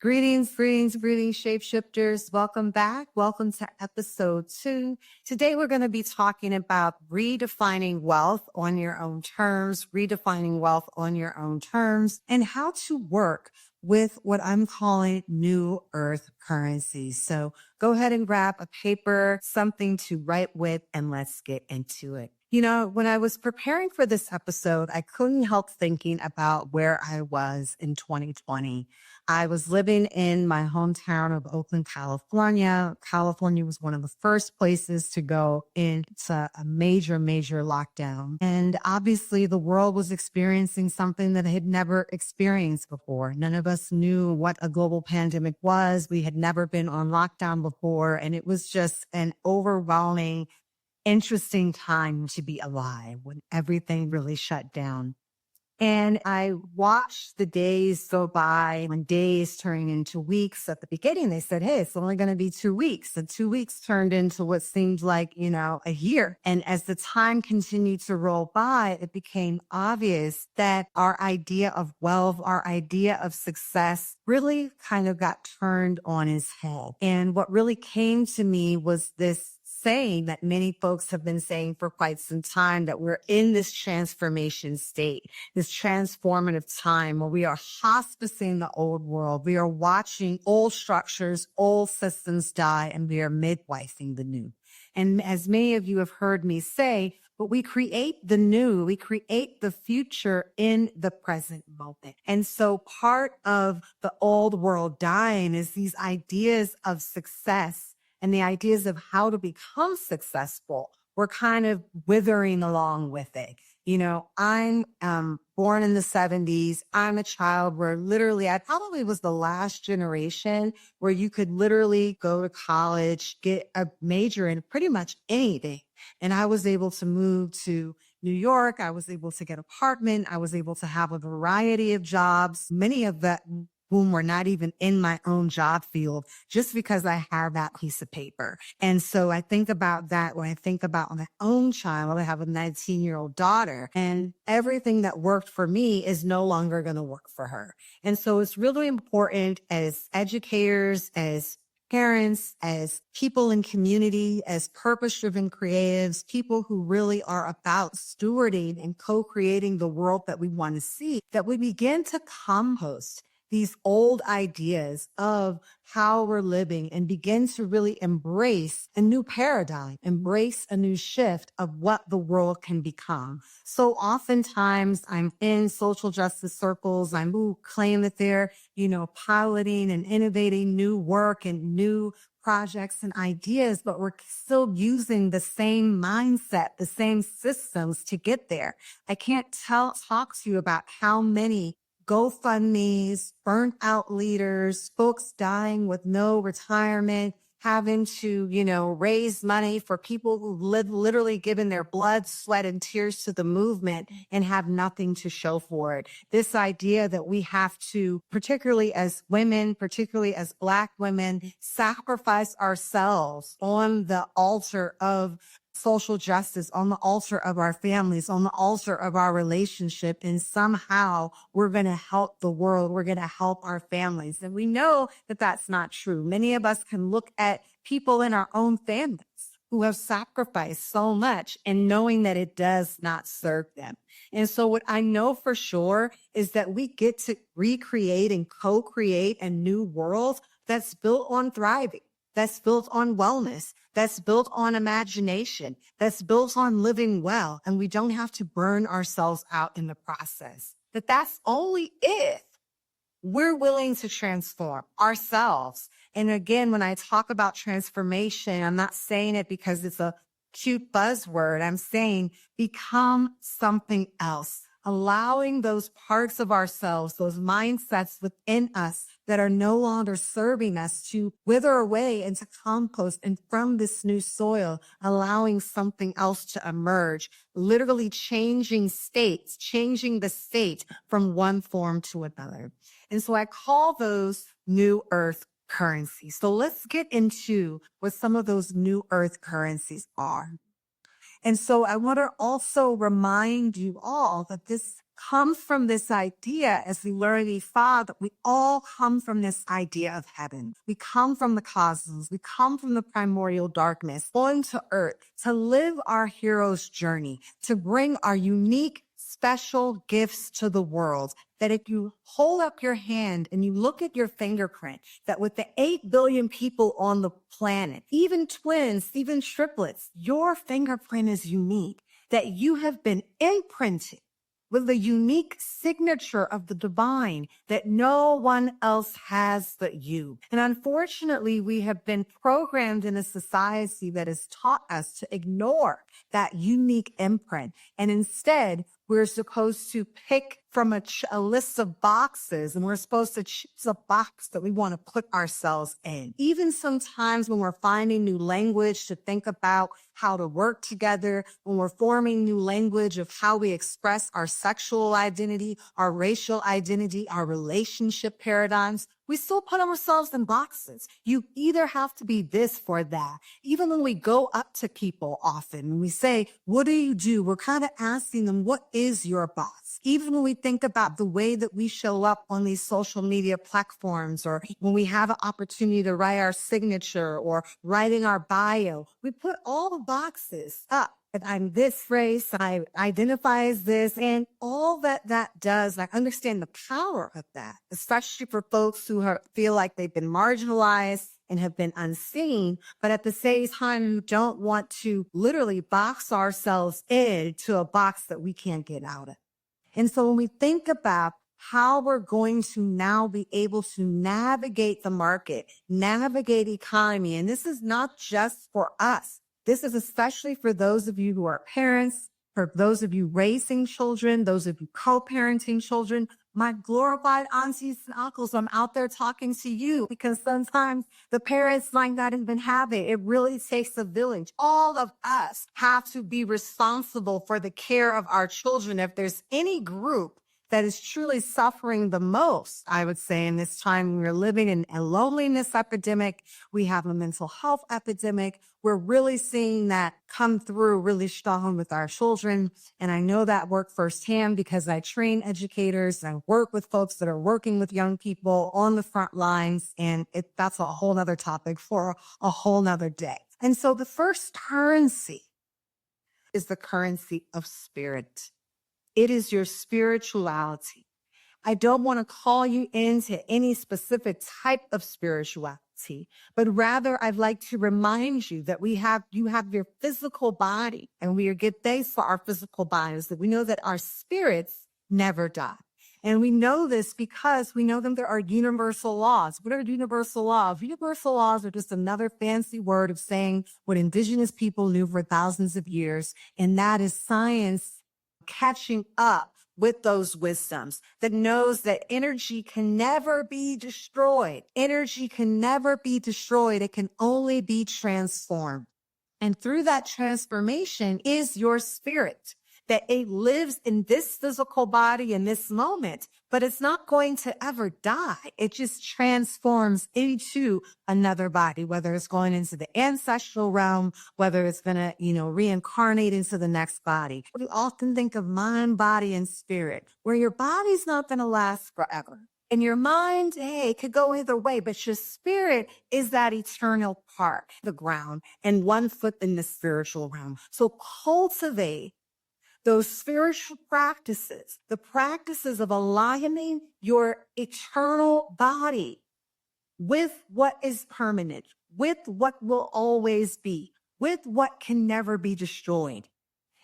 Greetings, shapeshifters. Welcome back. Welcome to episode 2. Today, we're going to be talking about redefining wealth on your own terms, and how to work with what I'm calling new earth currencies. So go ahead and grab a paper, something to write with, and let's get into it. You know, when I was preparing for this episode, I couldn't help thinking about where I was in 2020. I was living in my hometown of Oakland, California. California was one of the first places to go into a major lockdown. And obviously the world was experiencing something that it had never experienced before. None of us knew what a global pandemic was. We had never been on lockdown before. And it was just an overwhelming, interesting time to be alive when everything really shut down. And I watched the days go by and days turning into weeks. At the beginning, they said, hey, it's only going to be 2 weeks. And 2 weeks turned into what seemed like, a year. And as the time continued to roll by, it became obvious that our idea of wealth, our idea of success really kind of got turned on its head. And what really came to me was this saying that many folks have been saying for quite some time, that we're in this transformation state, this transformative time where we are hospicing the old world. We are watching old structures, old systems die, and we are midwifing the new. And as many of you have heard me say, but we create the new, we create the future in the present moment. And so part of the old world dying is these ideas of success and the ideas of how to become successful. We're kind of withering along with it. I'm born in the 70s. I'm a child where literally I probably was the last generation where you could literally go to college, get a major in pretty much anything. And I was able to move to New York. I was able to get an apartment. I was able to have a variety of jobs, many of whom were not even in my own job field, just because I have that piece of paper. And so I think about that when I think about my own child. I have a 19-year-old daughter, and everything that worked for me is no longer going to work for her. And so it's really important as educators, as parents, as people in community, as purpose-driven creatives, people who really are about stewarding and co-creating the world that we want to see, that we begin to compost these old ideas of how we're living and begin to really embrace a new paradigm, embrace a new shift of what the world can become. So oftentimes I'm in social justice circles. I claim that they're, piloting and innovating new work and new projects and ideas, but we're still using the same mindset, the same systems to get there. I can't talk to you about how many GoFundMes, burnt out leaders, folks dying with no retirement, having to, raise money for people who live literally given their blood, sweat, and tears to the movement and have nothing to show for it. This idea that we have to, particularly as women, particularly as Black women, sacrifice ourselves on the altar of social justice, on the altar of our families, on the altar of our relationship, and somehow we're going to help the world. We're going to help our families. And we know that that's not true. Many of us can look at people in our own families who have sacrificed so much and knowing that it does not serve them. And so what I know for sure is that we get to recreate and co-create a new world that's built on thriving, that's built on wellness, that's built on imagination, that's built on living well, and we don't have to burn ourselves out in the process. But that's only if we're willing to transform ourselves. And again, when I talk about transformation, I'm not saying it because it's a cute buzzword. I'm saying become something else. Allowing those parts of ourselves, those mindsets within us that are no longer serving us to wither away into compost, and from this new soil, allowing something else to emerge, literally changing states, changing the state from one form to another. And so I call those new earth currencies. So let's get into what some of those new earth currencies are. And so I want to also remind you all that this comes from this idea, as we already found, that we all come from this idea of heaven. We come from the cosmos. We come from the primordial darkness, going to earth to live our hero's journey, to bring our unique, special gifts to the world. That if you hold up your hand and you look at your fingerprint, that with the 8 billion people on the planet, even twins, even triplets, your fingerprint is unique, that you have been imprinted with the unique signature of the divine that no one else has but you. And unfortunately, we have been programmed in a society that has taught us to ignore that unique imprint. And instead, we're supposed to pick from a list of boxes, and we're supposed to choose a box that we want to put ourselves in. Even sometimes when we're finding new language to think about how to work together, when we're forming new language of how we express our sexual identity, our racial identity, our relationship paradigms, we still put ourselves in boxes. You either have to be this or that. Even when we go up to people often and we say, what do you do? We're kind of asking them, what is your box? Even when we think about the way that we show up on these social media platforms, or when we have an opportunity to write our signature or writing our bio, we put all the boxes up. I'm this race, I identify as this, and all that does, I understand the power of that, especially for folks who feel like they've been marginalized and have been unseen, but at the same time, we don't want to literally box ourselves into a box that we can't get out of. And so when we think about how we're going to now be able to navigate the market, navigate economy, and this is not just for us. This is especially for those of you who are parents, for those of you raising children, those of you co-parenting children, my glorified aunties and uncles, I'm out there talking to you because sometimes the parents might not even have it. It really takes a village. All of us have to be responsible for the care of our children. If there's any group that is truly suffering the most, I would say, in this time we're living in a loneliness epidemic. We have a mental health epidemic. We're really seeing that come through really strong with our children. And I know that work firsthand because I train educators and I work with folks that are working with young people on the front lines. And that's a whole nother topic for a whole nother day. And so the first currency is the currency of spirit. It is your spirituality. I don't want to call you into any specific type of spirituality, but rather I'd like to remind you that you have your physical body, and we give thanks for our physical bodies, that we know that our spirits never die. And we know this because we know that there are universal laws. What are universal laws? Universal laws are just another fancy word of saying what indigenous people knew for thousands of years, and that is science catching up with those wisdoms, that knows that energy can never be destroyed. Energy can never be destroyed. It can only be transformed. And through that transformation is your spirit, that it lives in this physical body in this moment, but it's not going to ever die. It just transforms into another body, whether it's going into the ancestral realm, whether it's going to, reincarnate into the next body. We often think of mind, body, and spirit, where your body's not going to last forever. And your mind, it could go either way, but your spirit is that eternal part, the ground, and 1 foot in the spiritual realm. So cultivate those spiritual practices, the practices of aligning your eternal body with what is permanent, with what will always be, with what can never be destroyed.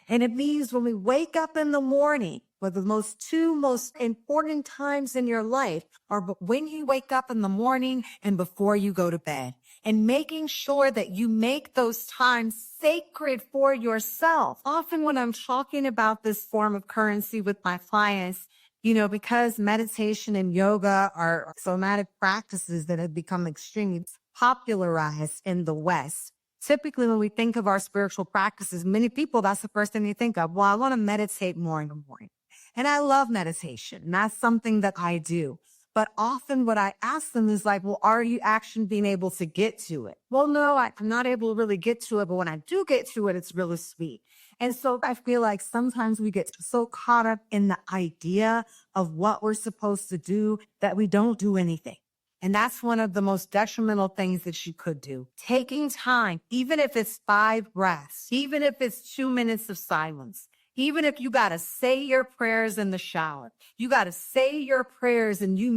And it means when we wake up in the morning, the two most important times in your life are when you wake up in the morning and before you go to bed. And making sure that you make those times sacred for yourself. Often when I'm talking about this form of currency with my clients, because meditation and yoga are somatic practices that have become extremely popularized in the West. Typically, when we think of our spiritual practices, many people, that's the first thing they think of. Well, I want to meditate more in the morning. And I love meditation. And that's something that I do. But often what I ask them is like, well, are you actually being able to get to it? Well, no, I'm not able to really get to it. But when I do get to it, it's really sweet. And so I feel like sometimes we get so caught up in the idea of what we're supposed to do that we don't do anything. And that's one of the most detrimental things that you could do. Taking time, even if it's 5 breaths, even if it's 2 minutes of silence, even if you got to say your prayers in the shower, you got to say your prayers and you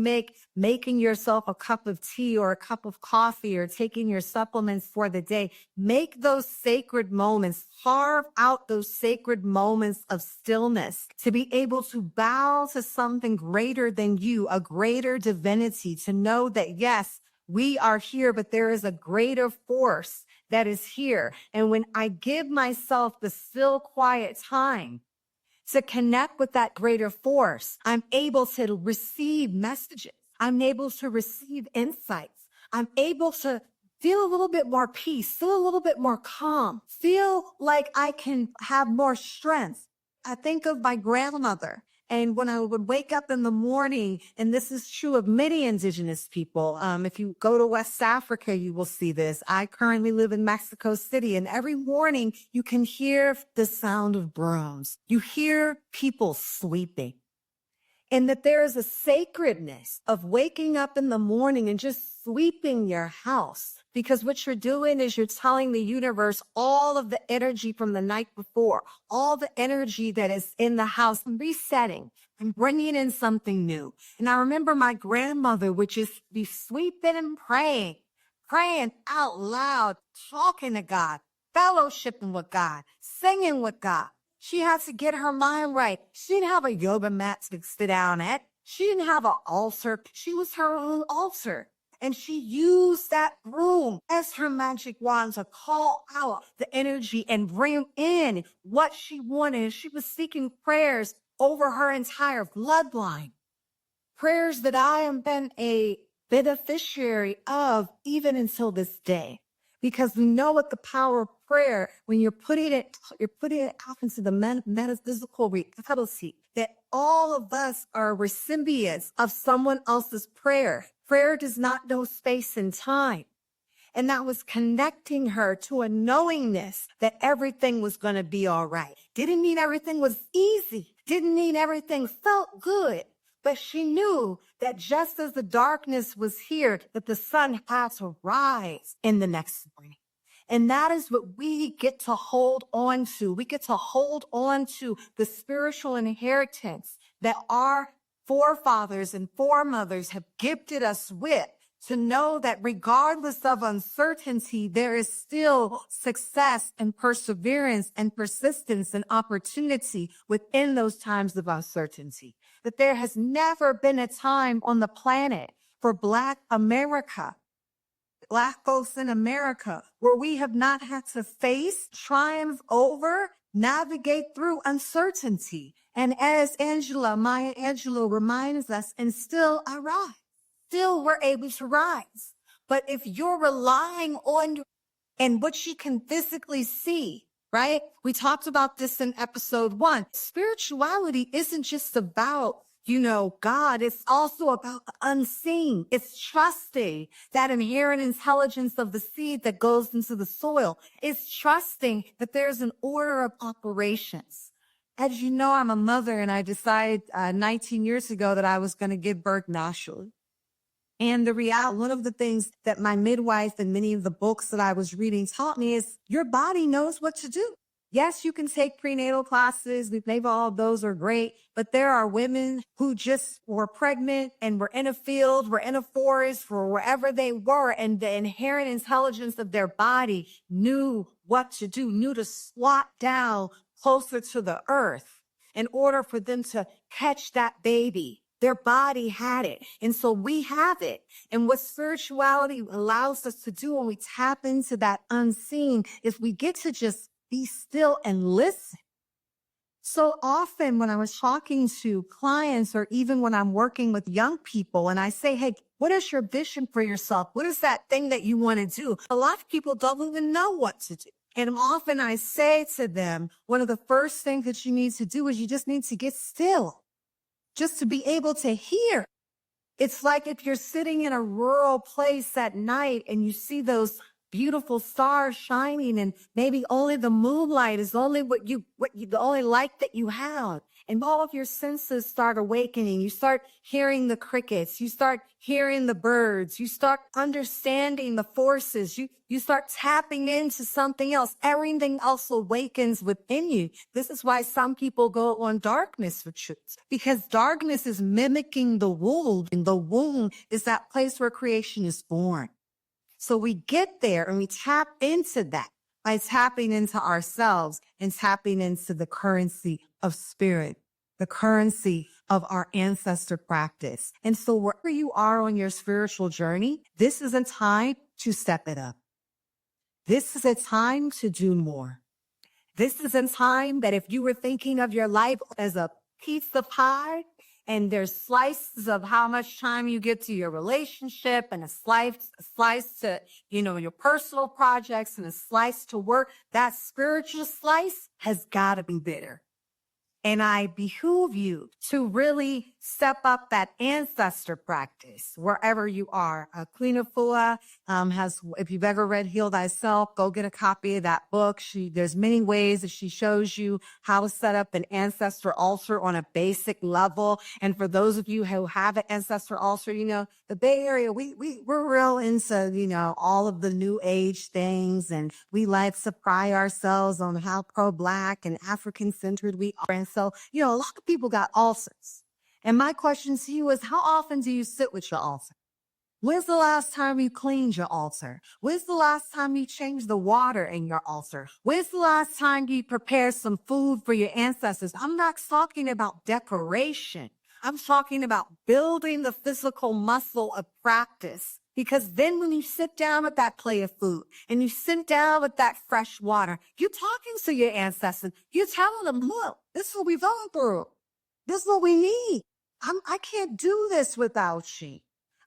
making yourself a cup of tea or a cup of coffee or taking your supplements for the day. Make those sacred moments, carve out those sacred moments of stillness to be able to bow to something greater than you, a greater divinity, to know that yes, we are here, but there is a greater force that is here. And when I give myself the still, quiet time to connect with that greater force, I'm able to receive messages. I'm able to receive insights. I'm able to feel a little bit more peace, feel a little bit more calm, feel like I can have more strength. I think of my grandmother. And when I would wake up in the morning, and this is true of many indigenous people, if you go to West Africa, you will see this. I currently live in Mexico City, and every morning you can hear the sound of brooms. You hear people sweeping. And that there is a sacredness of waking up in the morning and just sweeping your house. Because what you're doing is you're telling the universe all of the energy from the night before, all the energy that is in the house, and resetting and bringing in something new. And I remember my grandmother would just be sweeping and praying out loud, talking to God, fellowshipping with God, singing with God. She had to get her mind right. She didn't have a yoga mat to sit down at. She didn't have an altar. She was her own altar. And she used that room as her magic wand to call out the energy and bring in what she wanted. She was seeking prayers over her entire bloodline. Prayers that I have been a beneficiary of even until this day. Because we know what the power of prayer, when you're putting it out into the metaphysical reality, that all of us are recipients of someone else's prayer. Prayer does not know space and time. And that was connecting her to a knowingness that everything was going to be all right. Didn't mean everything was easy. Didn't mean everything felt good. But she knew that just as the darkness was here, that the sun had to rise in the next morning. And that is what we get to hold on to. We get to hold on to the spiritual inheritance that our forefathers and foremothers have gifted us with, to know that regardless of uncertainty, there is still success and perseverance and persistence and opportunity within those times of uncertainty. That there has never been a time on the planet for Black America, Black folks in America, where we have not had to face, triumph over, navigate through uncertainty. And as Maya Angelou reminds us, and still I rise. Still we're able to rise. But if you're relying on and what you can physically see, right? We talked about this in episode 1. Spirituality isn't just about, God. It's also about the unseen. It's trusting that inherent intelligence of the seed that goes into the soil. It's trusting that there's an order of operations. As you know, I'm a mother, and I decided 19 years ago that I was going to give birth naturally. And one of the things that my midwife and many of the books that I was reading taught me is your body knows what to do. Yes, you can take prenatal classes. Maybe all of those are great, but there are women who just were pregnant and were in a field, were in a forest, or wherever they were, and the inherent intelligence of their body knew what to do, knew to squat down closer to the earth in order for them to catch that baby. Their body had it. And so we have it. And what spirituality allows us to do when we tap into that unseen is we get to just be still and listen. So often when I was talking to clients, or even when I'm working with young people, and I say, hey, what is your vision for yourself? What is that thing that you want to do? A lot of people don't even know what to do. And often I say to them, one of the first things that you need to do is you just need to get still. Just to be able to hear. It's like if you're sitting in a rural place at night and you see those beautiful stars shining and maybe only the moonlight is only the only light that you have. And all of your senses start awakening. You start hearing the crickets. You start hearing the birds. You start understanding the forces. You start tapping into something else. Everything else awakens within you. This is why some people go on darkness retreats, because darkness is mimicking the womb, and the womb is that place where creation is born. So we get there and we tap into that by tapping into ourselves and tapping into the currency of spirit, the currency of our ancestor practice. And so wherever you are on your spiritual journey, this is a time to step it up. This is a time to do more. This is a time that if you were thinking of your life as a piece of pie, and there's slices of how much time you get to your relationship and a slice to, your personal projects and a slice to work, that spiritual slice has got to be bigger. And I behoove you to really step up that ancestor practice wherever you are. Queen Afua has, if you've ever read Heal Thyself, go get a copy of that book. There's many ways that she shows you how to set up an ancestor altar on a basic level. And for those of you who have an ancestor altar, the Bay Area, we're real into, all of the new age things. And we like to pride ourselves on how pro-Black and African-centered we are. And so, a lot of people got ulcers. And my question to you is, how often do you sit with your altar? When's the last time you cleaned your altar? When's the last time you changed the water in your altar? When's the last time you prepared some food for your ancestors? I'm not talking about decoration. I'm talking about building the physical muscle of practice. Because then when you sit down with that plate of food and you sit down with that fresh water, you're talking to your ancestors. You're telling them, look, this is what we've gone through. This is what we need. I can't do this without you.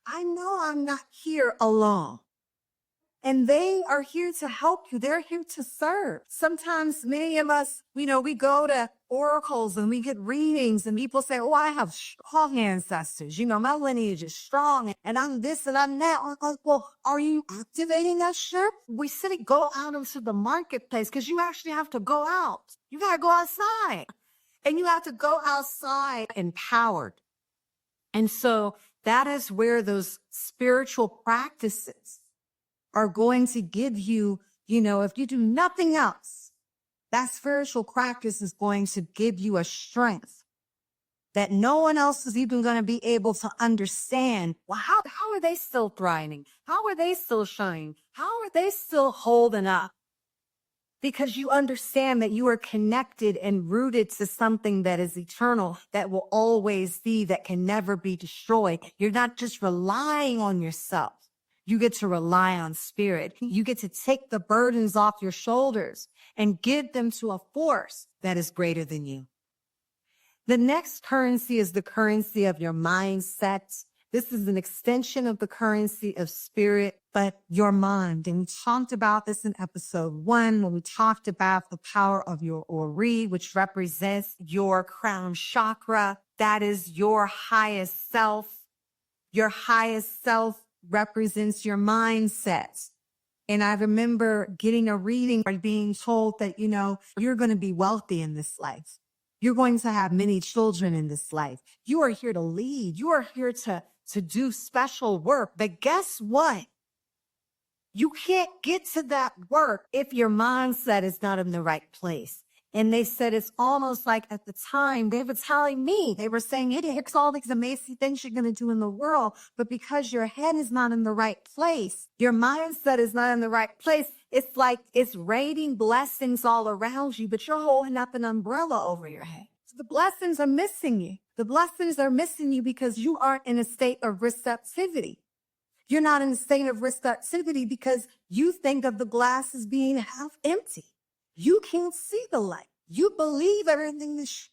I know I'm not here alone. And they are here to help you. They're here to serve. Sometimes many of us, we go to oracles and we get readings and people say, oh, I have strong ancestors. My lineage is strong and I'm this and I'm that. I'm like, well, are you activating that shit? We go out into the marketplace because you actually have to go out. You got to go outside and you have to go outside empowered. And so that is where those spiritual practices are going to give you, if you do nothing else, that spiritual practice is going to give you a strength that no one else is even going to be able to understand. Well, how are they still thriving? How are they still shining? How are they still holding up? Because you understand that you are connected and rooted to something that is eternal, that will always be, that can never be destroyed. You're not just relying on yourself. You get to rely on spirit. You get to take the burdens off your shoulders and give them to a force that is greater than you. The next currency is the currency of your mindset. This is an extension of the currency of spirit, but your mind. And we talked about this in episode 1 when we talked about the power of your Ori, which represents your crown chakra. That is your highest self. Your highest self represents your mindset. And I remember getting a reading or being told that, you're going to be wealthy in this life. You're going to have many children in this life. You are here to lead. You are here to do special work. But guess what? You can't get to that work if your mindset is not in the right place. And they said it's almost like at the time they were telling me, they were saying, hey, here's all these amazing things you're going to do in the world. But because your head is not in the right place, your mindset is not in the right place, it's like it's raining blessings all around you, but you're holding up an umbrella over your head. So the blessings are missing you. The blessings are missing you because you aren't in a state of receptivity. You're not in a state of receptivity because you think of the glass as being half empty. You can't see the light. You believe everything that's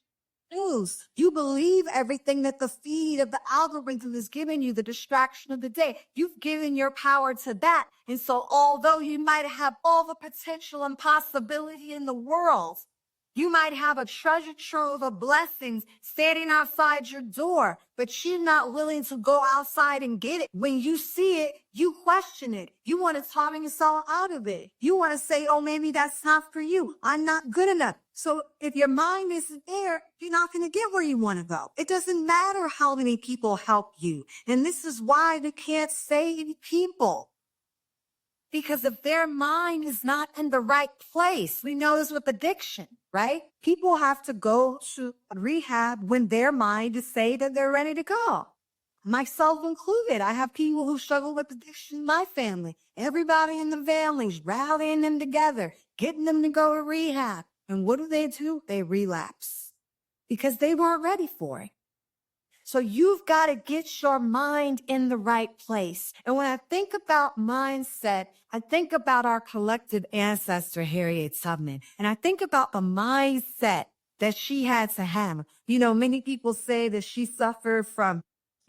news. You believe everything that the feed of the algorithm is giving you, the distraction of the day. You've given your power to that. And so although you might have all the potential and possibility in the world, You might have a treasure trove of blessings standing outside your door, but you're not willing to go outside and get it. When you see it, you question it. You want to talk yourself out of it. You want to say, oh, maybe that's not for you. I'm not good enough. So if your mind isn't there, you're not going to get where you want to go. It doesn't matter how many people help you. And this is why they can't save people. Because if their mind is not in the right place, we know this with addiction, right? People have to go to rehab when their mind is saying that they're ready to go. Myself included. I have people who struggle with addiction in my family. Everybody in the family's rallying them together, getting them to go to rehab. And what do? They relapse because they weren't ready for it. So you've got to get your mind in the right place. And when I think about mindset, I think about our collective ancestor, Harriet Tubman. And I think about the mindset that she had to have. You know, many people say that she suffered from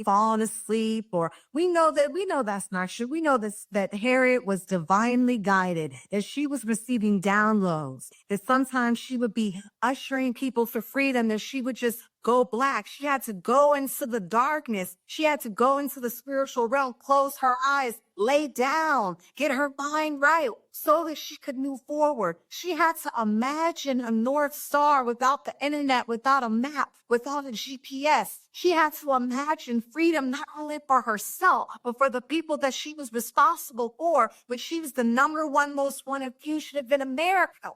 falling asleep, or we know that's not true. We know that Harriet was divinely guided, that she was receiving downloads, that sometimes she would be ushering people for freedom, that she would just go black. She had to go into the darkness. She had to go into the spiritual realm, close her eyes, lay down, get her mind right so that she could move forward. She had to imagine a North Star without the internet, without a map, without a GPS. She had to imagine freedom not only for herself, but for the people that she was responsible for, but she was the #1 most wanted fugitive in America.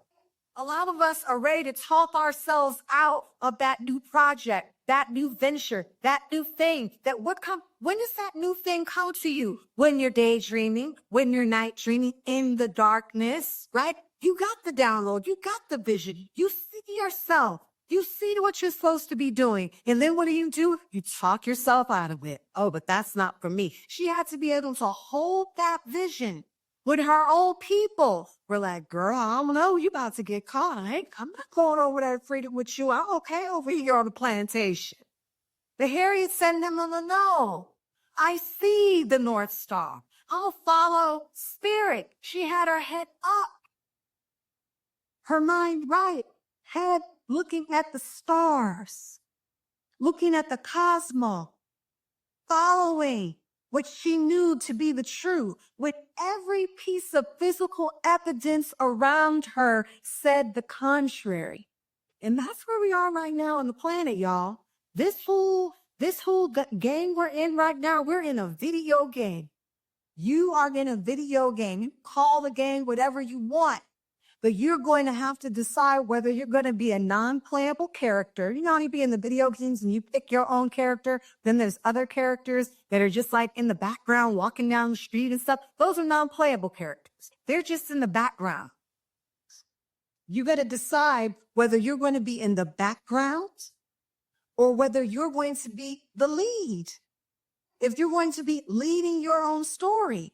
A lot of us are ready to talk ourselves out of that new project, that new venture, that new thing. When does that new thing come to you? When you're daydreaming, when you're night dreaming in the darkness, right? You got the download, you got the vision, you see yourself. You see what you're supposed to be doing. And then what do? You talk yourself out of it. Oh, but that's not for me. She had to be able to hold that vision. When her old people were like, girl, I don't know, you about to get caught. I'm not going over that freedom with you. I'm okay over here on the plantation. The Harriet said, no. I see the North Star. I'll follow spirit. She had her head up. Her mind right. Head looking at the stars. Looking at the cosmos. Following what she knew to be the truth, with every piece of physical evidence around her said the contrary. And that's where we are right now on the planet, y'all. This whole game we're in right now, we're in a video game. You are in a video game. You call the game whatever you want. But you're going to have to decide whether you're going to be a non-playable character. You know how you be in the video games and you pick your own character? Then there's other characters that are just like in the background, walking down the street and stuff. Those are non-playable characters. They're just in the background. You got to decide whether you're going to be in the background or whether you're going to be the lead. If you're going to be leading your own story.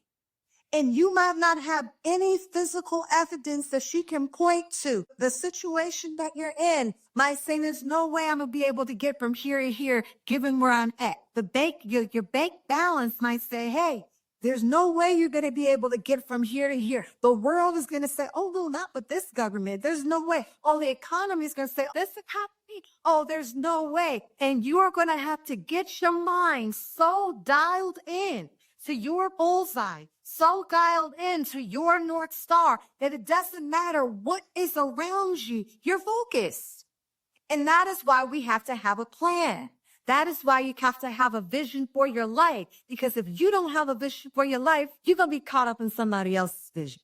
And you might not have any physical evidence that she can point to. The situation that you're in might say, there's no way I'm going to be able to get from here to here, given where I'm at. Your bank balance might say, hey, there's no way you're going to be able to get from here to here. The world is going to say, oh, no, not with this government. There's no way. Oh, the economy is going to say, this economy. Oh, there's no way. And you are going to have to get your mind so dialed in to your bullseye, so dialed into your North Star that it doesn't matter what is around you, you're focused. And that is why we have to have a plan. That is why you have to have a vision for your life. Because if you don't have a vision for your life, you're going to be caught up in somebody else's vision.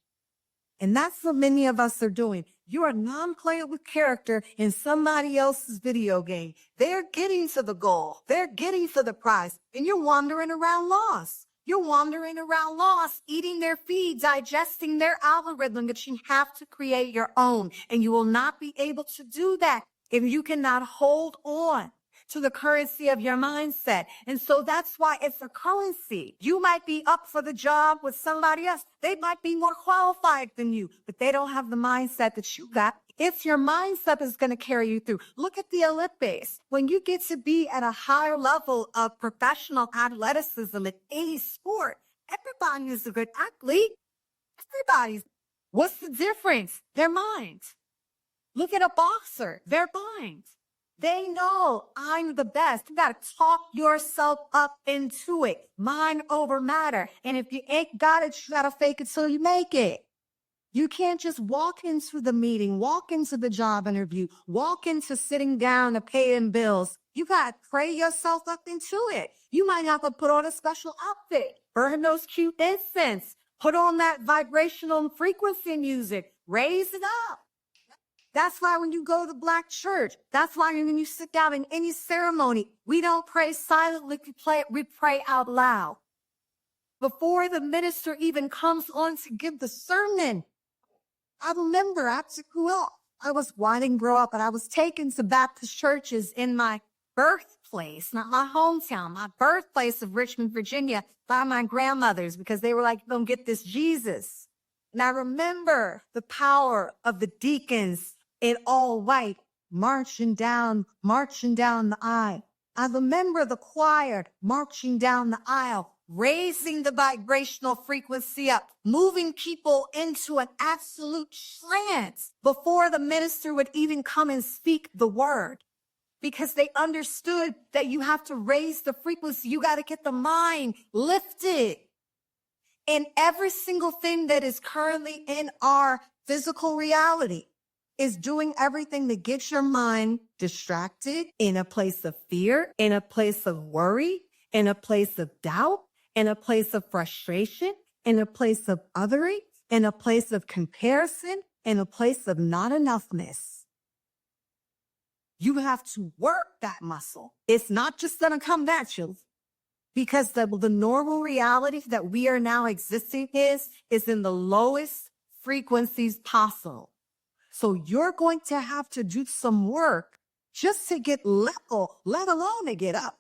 And that's what many of us are doing. You're a non-playable character in somebody else's video game. They're getting to the goal. They're getting to the prize. And you're wandering around lost. You're wandering around lost, eating their feed, digesting their algorithm, but you have to create your own. And you will not be able to do that if you cannot hold on to the currency of your mindset. And so that's why it's a currency. You might be up for the job with somebody else. They might be more qualified than you, but they don't have the mindset that you got. It's your mindset that's going to carry you through. Look at the Olympics. When you get to be at a higher level of professional athleticism in any sport, everybody is a good athlete. Everybody's. What's the difference? Their minds. Look at a boxer. They're blind. They know I'm the best. You got to talk yourself up into it. Mind over matter. And if you ain't got it, you got to fake it till you make it. You can't just walk into the meeting, walk into the job interview, walk into sitting down to paying bills. You got to pray yourself up into it. You might have to put on a special outfit, burn those cute incense, put on that vibrational frequency music, raise it up. That's why when you go to Black church, that's why when you sit down in any ceremony, we don't pray silently, we pray out loud. Before the minister even comes on to give the sermon, I remember after grew up, I didn't grow up, but I was taken to Baptist churches in my birthplace, not my hometown, my birthplace of Richmond, Virginia, by my grandmothers, because they were like, don't get this Jesus. And I remember the power of the deacons in all white marching down the aisle. I remember the choir marching down the aisle, raising the vibrational frequency up, moving people into an absolute trance before the minister would even come and speak the word. Because they understood that you have to raise the frequency. You got to get the mind lifted. And every single thing that is currently in our physical reality is doing everything to get your mind distracted in a place of fear, in a place of worry, in a place of doubt, in a place of frustration, in a place of othering, in a place of comparison, in a place of not enoughness. You have to work that muscle. It's not just going to come natural. Because the normal reality that we are now existing is in the lowest frequencies possible. So you're going to have to do some work just to get level, let alone to get up.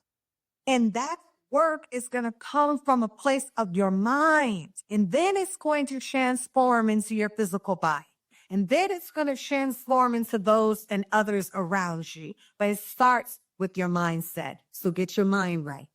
And that work is going to come from a place of your mind. And then it's going to transform into your physical body. And then it's going to transform into those and others around you. But it starts with your mindset. So get your mind right.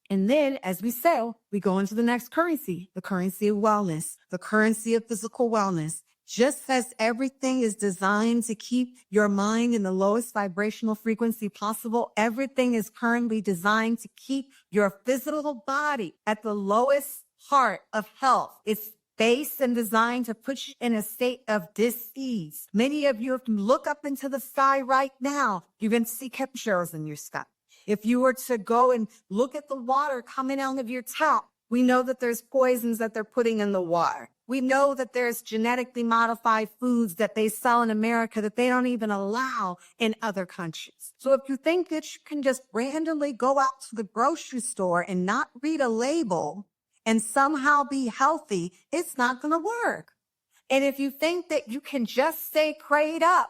And then, as we sell, we go into the next currency, the currency of wellness, the currency of physical wellness. Just as everything is designed to keep your mind in the lowest vibrational frequency possible, everything is currently designed to keep your physical body at the lowest part of health. It's based and designed to put you in a state of dis-ease. Many of you, if you look up into the sky right now, you're going to see chemtrails in your sky. If you were to go and look at the water coming out of your tap, we know that there's poisons that they're putting in the water. We know that there's genetically modified foods that they sell in America that they don't even allow in other countries. So if you think that you can just randomly go out to the grocery store and not read a label and somehow be healthy, it's not going to work. And if you think that you can just stay prayed up,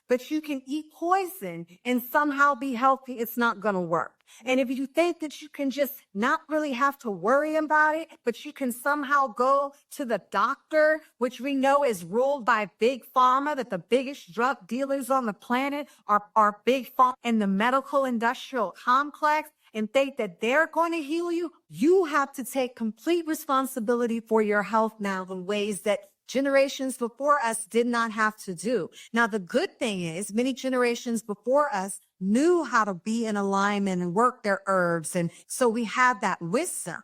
but you can eat poison and somehow be healthy, it's not going to work. And if you think that you can just not really have to worry about it, but you can somehow go to the doctor, which we know is ruled by big pharma, that the biggest drug dealers on the planet are big pharma and the medical industrial complex, and think that they're going to heal you, you have to take complete responsibility for your health now in ways that generations before us did not have to do. Now, the good thing is many generations before us knew how to be in alignment and work their herbs. And so we have that wisdom.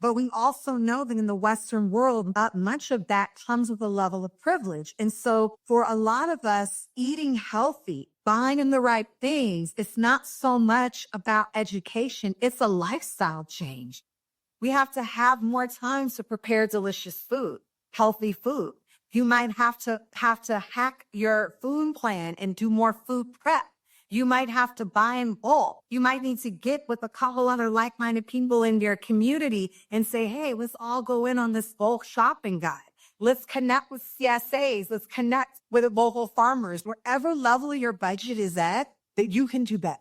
But we also know that in the Western world, not much of that comes with a level of privilege. And so for a lot of us, eating healthy, buying the right things, it's not so much about education. It's a lifestyle change. We have to have more time to prepare delicious food. Healthy food. You might have to hack your food plan and do more food prep. You might have to buy in bulk. You might need to get with a couple other like-minded people in your community and say, hey, let's all go in on this bulk shopping guide. Let's connect with CSAs. Let's connect with local farmers. Wherever level your budget is at, that you can do better.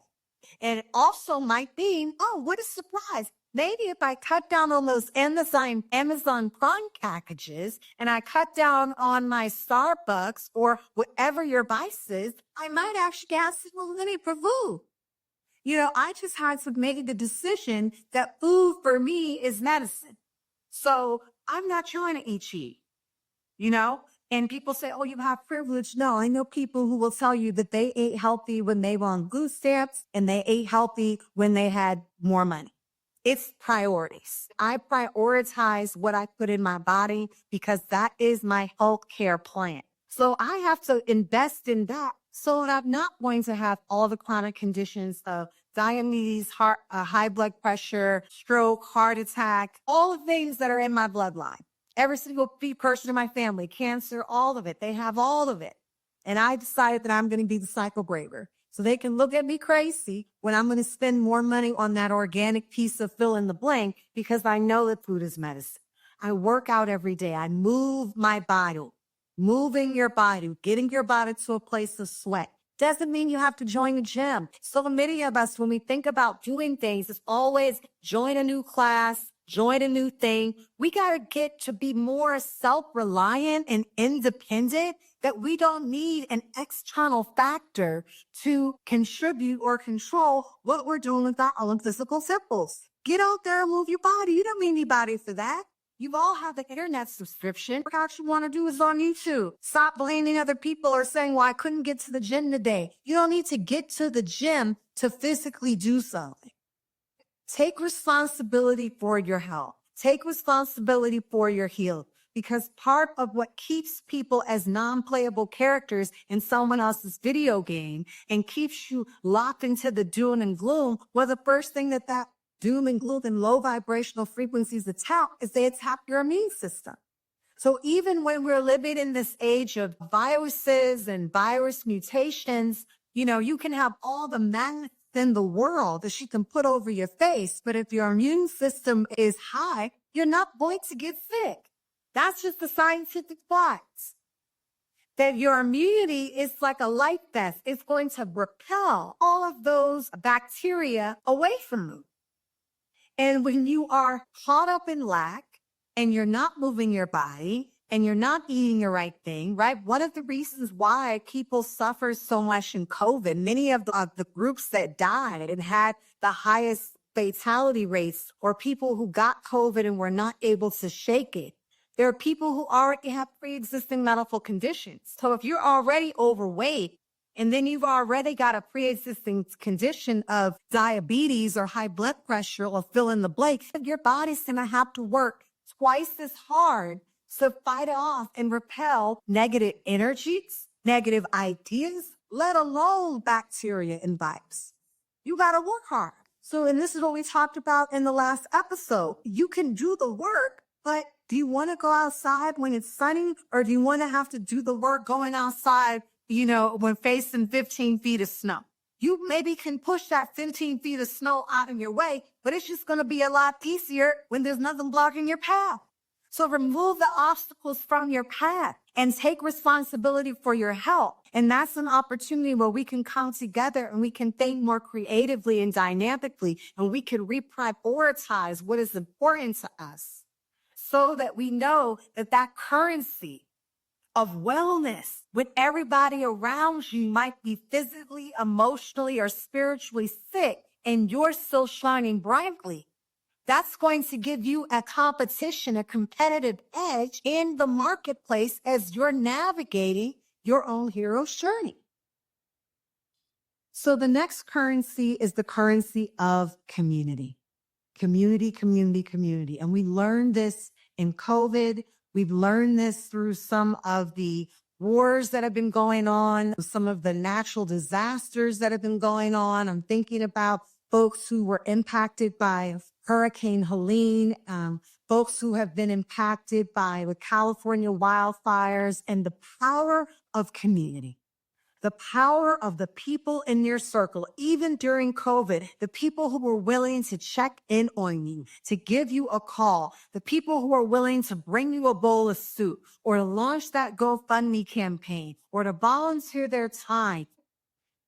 And it also might be, oh, what a surprise. Maybe if I cut down on those Amazon Prime packages and I cut down on my Starbucks or whatever your vice is, I might actually ask people, let me for food. You know, I just had to make the decision that food for me is medicine. So I'm not trying to eat cheap, you know, And people say, oh, you have privilege. No, I know people who will tell you that they ate healthy when they were on food stamps and they ate healthy when they had more money. It's priorities. I prioritize what I put in my body because that is my health care plan. So I have to invest in that so that I'm not going to have all the chronic conditions of diabetes, high blood pressure, stroke, heart attack, all the things that are in my bloodline. Every single person in my family, cancer, all of it. They have all of it. And I decided that I'm going to be the cycle breaker. So they can look at me crazy when I'm going to spend more money on that organic piece of fill in the blank because I know that food is medicine. I work out every day. I move my body. Moving your body, getting your body to a place of sweat. Doesn't mean you have to join a gym. So many of us, when we think about doing things, it's always join a new class, join a new thing. We got to get to be more self-reliant and independent, that we don't need an external factor to contribute or control what we're doing with our own physical symbols. Get out there and move your body. You don't need anybody for that. You all have the internet subscription. What you want to do is on YouTube. Stop blaming other people or saying, well, I couldn't get to the gym today. You don't need to get to the gym to physically do something. Take responsibility for your health. Take responsibility for your health. Because part of what keeps people as non-playable characters in someone else's video game and keeps you locked into the doom and gloom, well, the first thing that doom and gloom and low vibrational frequencies attack is they attack your immune system. So even when we're living in this age of viruses and virus mutations, you can have all the math in the world that you can put over your face, but if your immune system is high, you're not going to get sick. That's just the scientific facts. That your immunity is like a light vest. It's going to repel all of those bacteria away from you. And when you are caught up in lack and you're not moving your body and you're not eating the right thing, right? One of the reasons why people suffer so much in COVID, many of the groups that died and had the highest fatality rates, or people who got COVID and were not able to shake it, there are people who already have pre-existing medical conditions. So if you're already overweight and then you've already got a pre-existing condition of diabetes or high blood pressure or fill in the blank, your body's going to have to work twice as hard to fight off and repel negative energies, negative ideas, let alone bacteria and virus. You got to work hard. So, and this is what we talked about in the last episode. You can do the work, but do you want to go outside when it's sunny, or do you want to have to do the work going outside, when facing 15 feet of snow? You maybe can push that 15 feet of snow out of your way, but it's just going to be a lot easier when there's nothing blocking your path. So remove the obstacles from your path and take responsibility for your health. And that's an opportunity where we can come together and we can think more creatively and dynamically, and we can reprioritize what is important to us, so that we know that currency of wellness when everybody around you might be physically, emotionally, or spiritually sick and you're still shining brightly, that's going to give you a competition, a competitive edge in the marketplace as you're navigating your own hero's journey. So the next currency is the currency of community. Community, community, community. And we learned this in COVID. We've learned this through some of the wars that have been going on, some of the natural disasters that have been going on. I'm thinking about folks who were impacted by Hurricane Helene, folks who have been impacted by the California wildfires, and the power of community. The power of the people in your circle, even during COVID, the people who were willing to check in on you, to give you a call, the people who are willing to bring you a bowl of soup, or to launch that GoFundMe campaign, or to volunteer their time.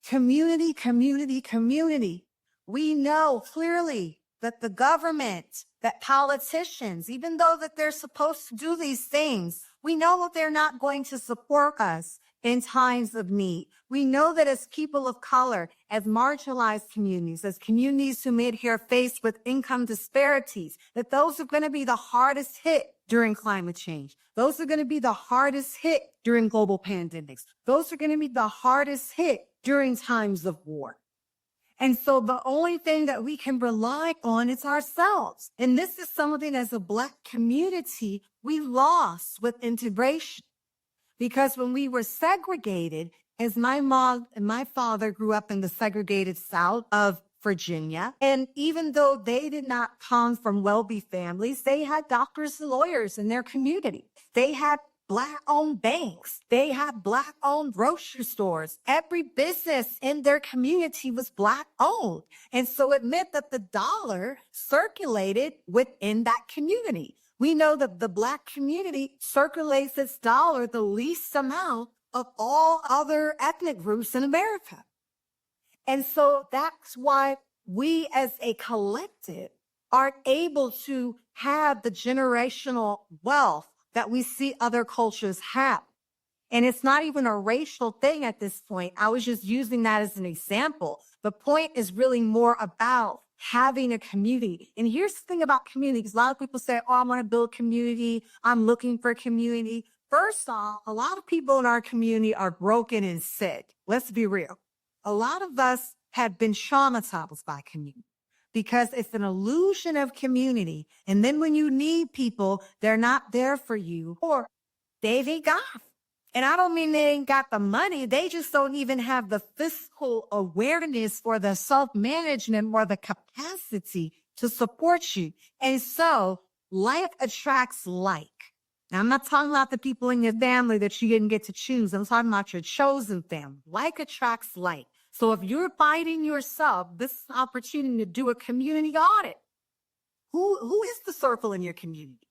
Community, community, community. We know clearly that the government, that politicians, even though that they're supposed to do these things, we know that they're not going to support us in times of need. We know that as people of color, as marginalized communities, as communities who may here faced with income disparities, that those are going to be the hardest hit during climate change. Those are going to be the hardest hit during global pandemics. Those are going to be the hardest hit during times of war. And so the only thing that we can rely on is ourselves. And this is something as a Black community we lost with integration. Because when we were segregated, as my mom and my father grew up in the segregated South of Virginia, and even though they did not come from wealthy families, they had doctors and lawyers in their community. They had Black-owned banks. They had Black-owned grocery stores. Every business in their community was Black-owned. And so it meant that the dollar circulated within that community. We know that the Black community circulates its dollar the least amount of all other ethnic groups in America. And so that's why we as a collective are able to have the generational wealth that we see other cultures have. And it's not even a racial thing at this point. I was just using that as an example. The point is really more about having a community. And here's the thing about community, because a lot of people say, oh, I want to build community. I'm looking for community. First off, a lot of people in our community are broken and sick. Let's be real. A lot of us have been traumatized by community, because it's an illusion of community. And then when you need people, they're not there for you, or they've ain't got. And I don't mean they ain't got the money. They just don't even have the fiscal awareness or the self-management or the capacity to support you. And so like attracts like. Now, I'm not talking about the people in your family that you didn't get to choose. I'm talking about your chosen family. Like attracts like. So if you're finding yourself, this is an opportunity to do a community audit. Who is the circle in your community?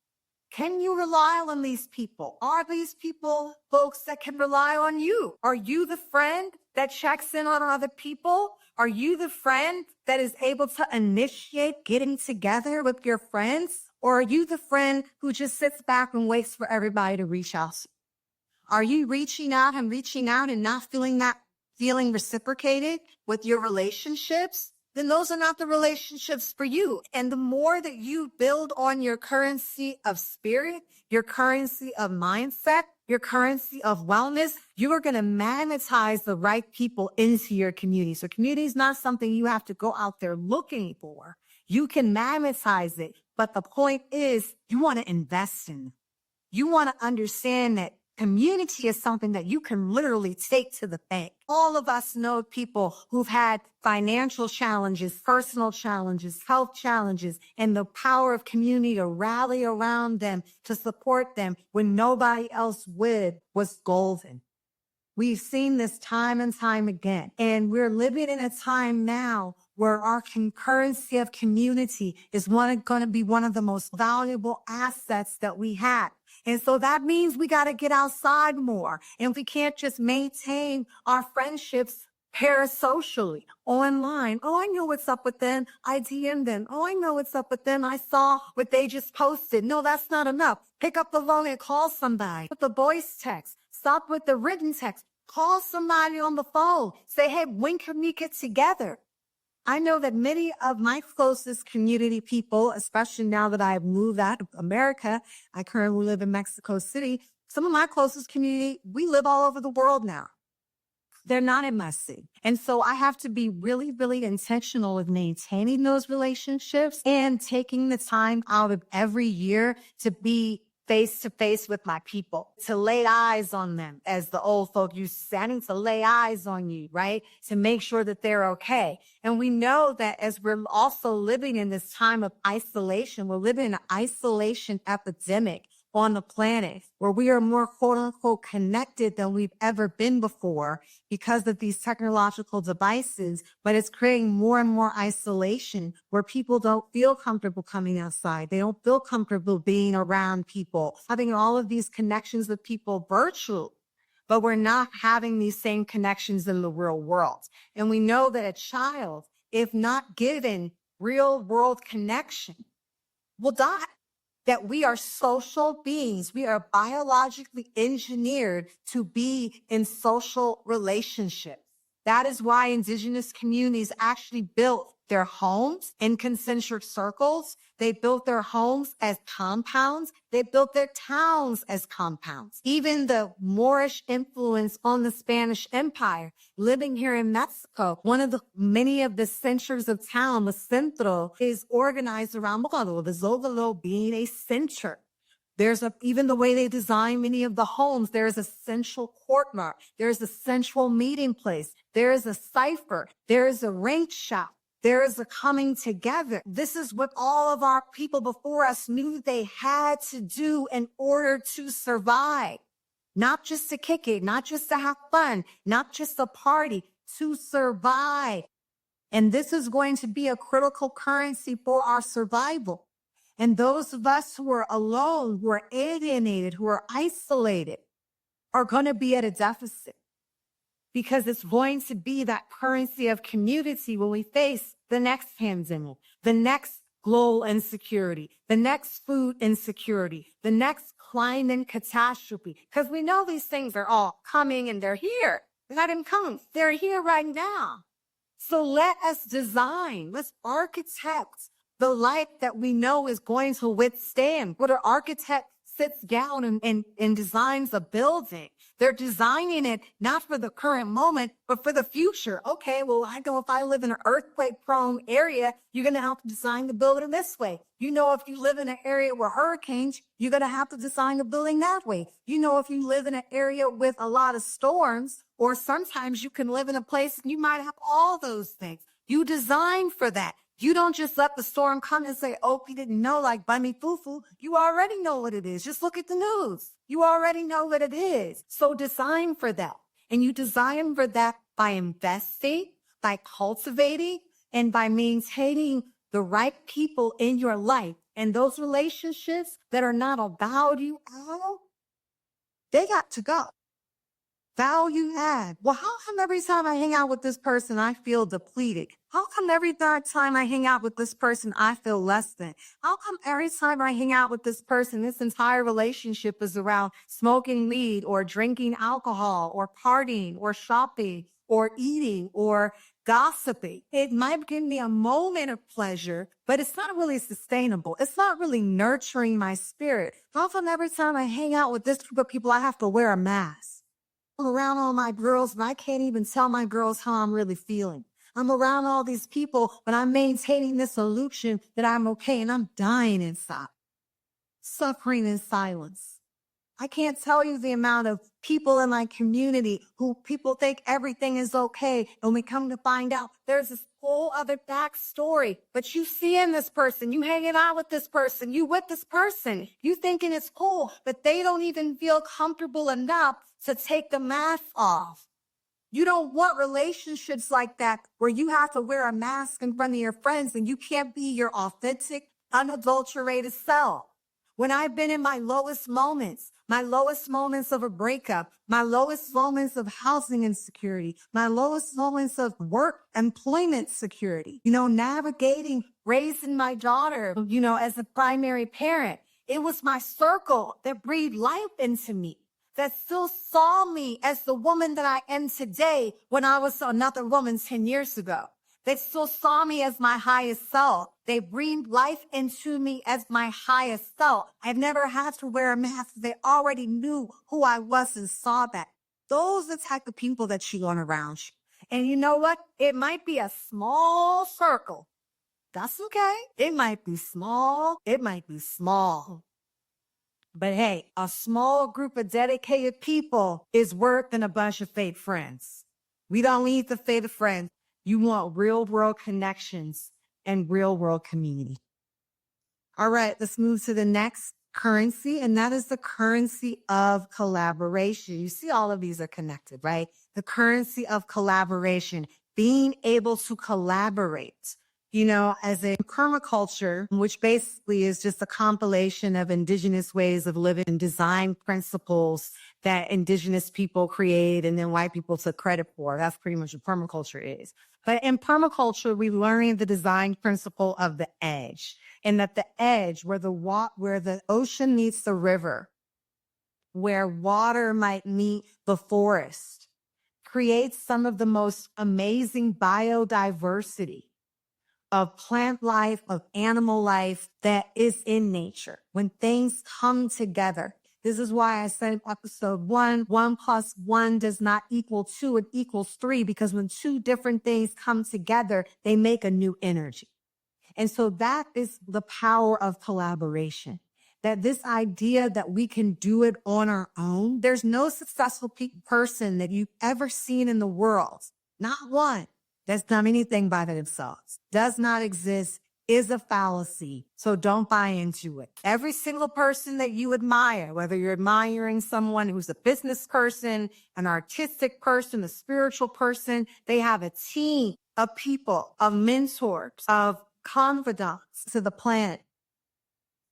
Can you rely on these people? Are these people folks that can rely on you? Are you the friend that checks in on other people? Are you the friend that is able to initiate getting together with your friends? Or are you the friend who just sits back and waits for everybody to reach out? Are you reaching out and not feeling reciprocated with your relationships? Then those are not the relationships for you. And the more that you build on your currency of spirit, your currency of mindset, your currency of wellness, you are going to magnetize the right people into your community. So community is not something you have to go out there looking for. You can magnetize it. But the point is, you want to invest in it. You want to understand that community is something that you can literally take to the bank. All of us know people who've had financial challenges, personal challenges, health challenges, and the power of community to rally around them, to support them when nobody else would, was golden. We've seen this time and time again, and we're living in a time now where our currency of community is going to be one of the most valuable assets that we have. And so that means we got to get outside more. And we can't just maintain our friendships parasocially, online. Oh, I know what's up with them. I DM'd them. Oh, I know what's up with them. I saw what they just posted. No, that's not enough. Pick up the phone and call somebody. Put the voice text. Stop with the written text. Call somebody on the phone. Say, hey, when can we get together? I know that many of my closest community people, especially now that I've moved out of America, I currently live in Mexico City. Some of my closest community, we live all over the world now. They're not in my city. And so I have to be really, really intentional with maintaining those relationships and taking the time out of every year to be face to face with my people, to lay eyes on them, as the old folk used to say. I need to lay eyes on you, right? To make sure that they're okay. And we know that as we're also living in this time of isolation, we're living in an isolation epidemic on the planet where we are more quote unquote connected than we've ever been before because of these technological devices, but it's creating more and more isolation where people don't feel comfortable coming outside. They don't feel comfortable being around people, having all of these connections with people virtual, but we're not having these same connections in the real world. And we know that a child, if not given real world connection, will die. that we are social beings. We are biologically engineered to be in social relationships. That is why indigenous communities actually built their homes in concentric circles. They built their homes as compounds. They built their towns as compounds. Even the Moorish influence on the Spanish Empire, living here in Mexico, many of the centers of town, the centro, is organized around Bogotá, the Zócalo being a center. Even the way they design many of the homes, there's a central courtyard. There's a central meeting place. There's a cipher. There's a rank shop. There is a coming together. This is what all of our people before us knew they had to do in order to survive. Not just to kick it, not just to have fun, not just a party, to survive. And this is going to be a critical currency for our survival. And those of us who are alone, who are alienated, who are isolated, are going to be at a deficit, because it's going to be that currency of community when we face the next pandemic, the next global insecurity, the next food insecurity, the next climate catastrophe, because we know these things are all coming and they're here. Let them come. They're here right now. So let us design, let's architect the life that we know is going to withstand. What an architect sits down and designs a building, they're designing it not for the current moment, but for the future. Okay, well, I know if I live in an earthquake-prone area, you're going to have to design the building this way. You know, if you live in an area with hurricanes, you're going to have to design the building that way. You know, if you live in an area with a lot of storms, or sometimes you can live in a place and you might have all those things. You design for that. You don't just let the storm come and say, oh, we didn't know, like Bunny Fufu. You already know what it is. Just look at the news. You already know what it is. So design for that. And you design for that by investing, by cultivating, and by maintaining the right people in your life. And those relationships that are not about you, they got to go. Value add. Well, how come every time I hang out with this person, I feel depleted? How come every third time I hang out with this person, I feel less than? How come every time I hang out with this person, this entire relationship is around smoking weed or drinking alcohol or partying or shopping or eating or gossiping? It might give me a moment of pleasure, but it's not really sustainable. It's not really nurturing my spirit. How come every time I hang out with this group of people, I have to wear a mask? I'm around all my girls, and I can't even tell my girls how I'm really feeling. I'm around all these people, but I'm maintaining this illusion that I'm okay, and I'm dying inside, suffering in silence. I can't tell you the amount of people in my community who people think everything is okay. And we come to find out there's this whole other backstory. But you seeing this person, you hanging out with this person, you with this person, you thinking it's cool, but they don't even feel comfortable enough to take the mask off. You don't want relationships like that where you have to wear a mask in front of your friends and you can't be your authentic, unadulterated self. When I've been in my lowest moments of a breakup, my lowest moments of housing insecurity, my lowest moments of work, employment security, navigating, raising my daughter, as a primary parent, it was my circle that breathed life into me, that still saw me as the woman that I am today when I was another woman 10 years ago. They still saw me as my highest self. They breathed life into me as my highest self. I've never had to wear a mask. They already knew who I was and saw that. Those are the type of people that you want around you. And you know what? It might be a small circle. That's okay. It might be small. But hey, a small group of dedicated people is worth than a bunch of fake friends. We don't need the fake friends. You want real world connections and real world community. All right, let's move to the next currency, and that is the currency of collaboration. You see, all of these are connected, right? The currency of collaboration, being able to collaborate. As a permaculture, which basically is just a compilation of indigenous ways of living and design principles that indigenous people create and then white people took credit for. That's pretty much what permaculture is. But in permaculture, we learn the design principle of the edge, and that the edge where the ocean meets the river, where water might meet the forest, creates some of the most amazing biodiversity of plant life, of animal life that is in nature. When things come together, this is why I said in episode 1+1 does not equal 2, it equals 3, because when two different things come together, they make a new energy. And so that is the power of collaboration. That this idea that we can do it on our own, there's no successful person that you've ever seen in the world, not one, that's done anything by themselves, does not exist, is a fallacy. So don't buy into it. Every single person that you admire, whether you're admiring someone who's a business person, an artistic person, a spiritual person, they have a team of people, of mentors, of confidants to the planet.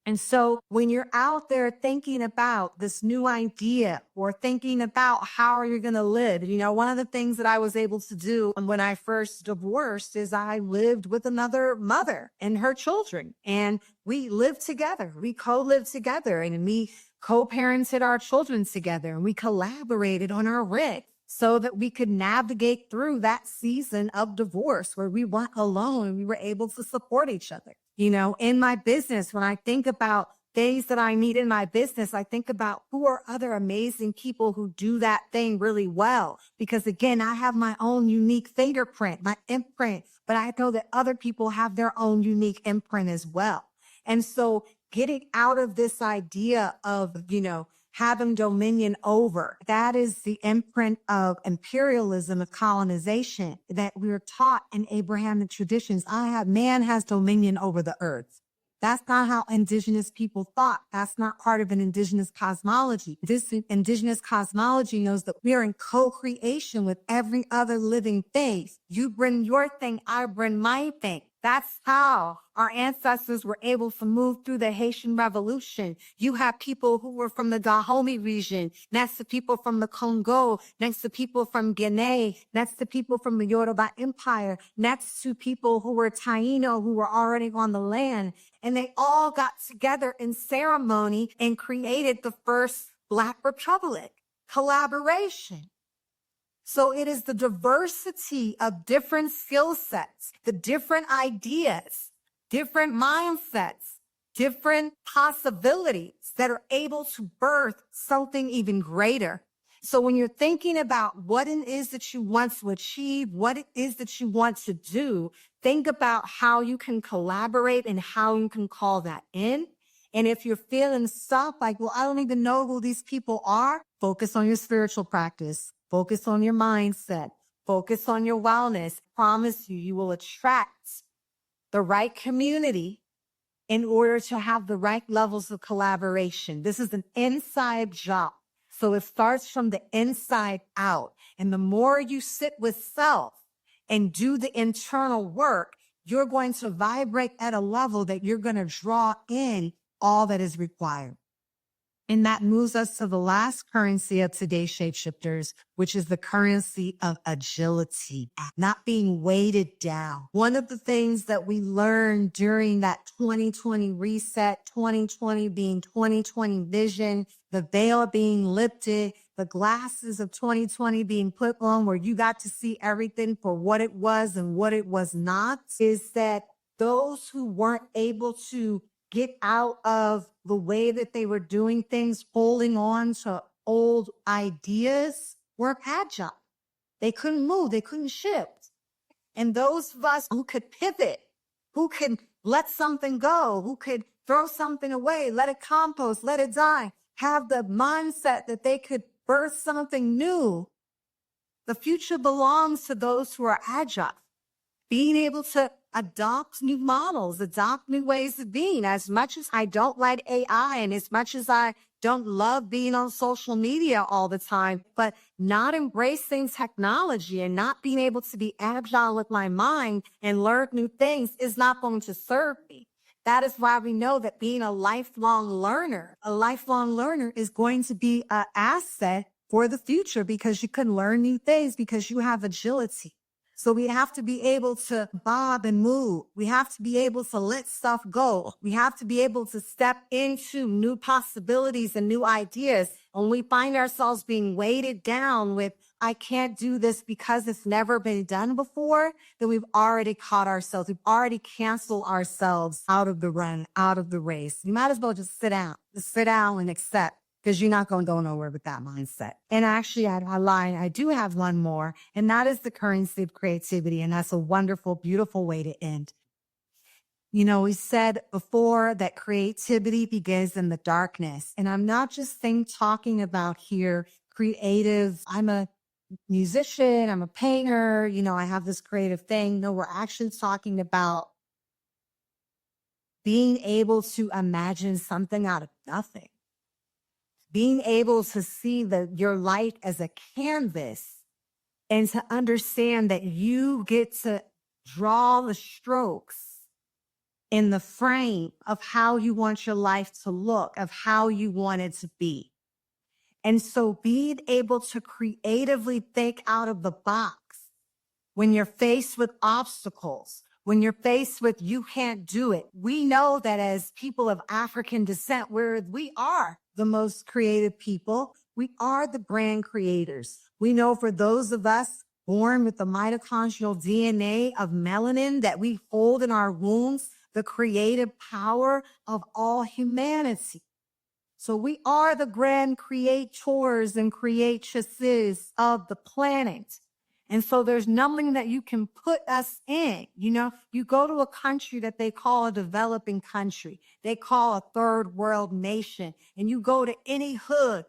And so when you're out there thinking about this new idea or thinking about how are you going to live, one of the things that I was able to do when I first divorced is I lived with another mother and her children, and we lived together. We co-lived together, and we co-parented our children together, and we collaborated on our rent so that we could navigate through that season of divorce where we weren't alone and we were able to support each other. In my business, when I think about things that I need in my business, I think about who are other amazing people who do that thing really well. Because again, I have my own unique fingerprint, my imprint, but I know that other people have their own unique imprint as well. And so getting out of this idea of, having dominion over, that is the imprint of imperialism, of colonization that we're taught in Abrahamic traditions. Man has dominion over the earth. That's not how indigenous people thought. That's not part of an indigenous cosmology. This indigenous cosmology knows that we are in co-creation with every other living thing. You bring your thing, I bring my thing. That's how our ancestors were able to move through the Haitian Revolution. You have people who were from the Dahomey region, next to people from the Congo, next to people from Guinea, next to people from the Yoruba Empire, next to people who were Taino, who were already on the land. And they all got together in ceremony and created the first Black Republic. Collaboration. So it is the diversity of different skill sets, the different ideas, different mindsets, different possibilities that are able to birth something even greater. So when you're thinking about what it is that you want to achieve, what it is that you want to do, think about how you can collaborate and how you can call that in. And if you're feeling stuck, like, well, I don't even know who these people are, focus on your spiritual practice. Focus on your mindset. Focus on your wellness. Promise you will attract the right community in order to have the right levels of collaboration. This is an inside job. So it starts from the inside out. And the more you sit with self and do the internal work, you're going to vibrate at a level that you're going to draw in all that is required. And that moves us to the last currency of today's shapeshifters, which is the currency of agility, not being weighted down. One of the things that we learned during that 2020 reset, 2020 being 2020 vision, the veil being lifted, the glasses of 2020 being put on where you got to see everything for what it was and what it was not, is that those who weren't able to get out of the way that they were doing things, holding on to old ideas, were agile. They couldn't move. They couldn't shift. And those of us who could pivot, who could let something go, who could throw something away, let it compost, let it die, have the mindset that they could birth something new. The future belongs to those who are agile. Being able to adopt new models, adopt new ways of being. As much as I don't like AI and as much as I don't love being on social media all the time, but not embracing technology and not being able to be agile with my mind and learn new things is not going to serve me. That is why we know that being a lifelong learner is going to be an asset for the future because you can learn new things because you have agility. So we have to be able to bob and move. We have to be able to let stuff go. We have to be able to step into new possibilities and new ideas. When we find ourselves being weighted down with, I can't do this because it's never been done before, then we've already caught ourselves. We've already canceled ourselves out of the run, out of the race. You might as well just sit down and accept because you're not going to go nowhere with that mindset. And actually, I lied. I do have one more, and that is the currency of creativity. And that's a wonderful, beautiful way to end. You know, we said before that creativity begins in the darkness. And I'm not just talking about here creative. I'm a musician. I'm a painter. You know, I have this creative thing. No, we're actually talking about being able to imagine something out of nothing. Being able to see your life as a canvas and to understand that you get to draw the strokes in the frame of how you want your life to look, of how you want it to be. And so being able to creatively think out of the box when you're faced with obstacles, when you're faced with you can't do it. We know that as people of African descent, we are the most creative people. We are the brand creators. We know for those of us born with the mitochondrial DNA of melanin that we hold in our wombs, the creative power of all humanity. So we are the grand creators and creatresses of the planet. And so there's nothing that you can put us in. You know, you go to a country that they call a developing country, they call a third world nation, and you go to any hood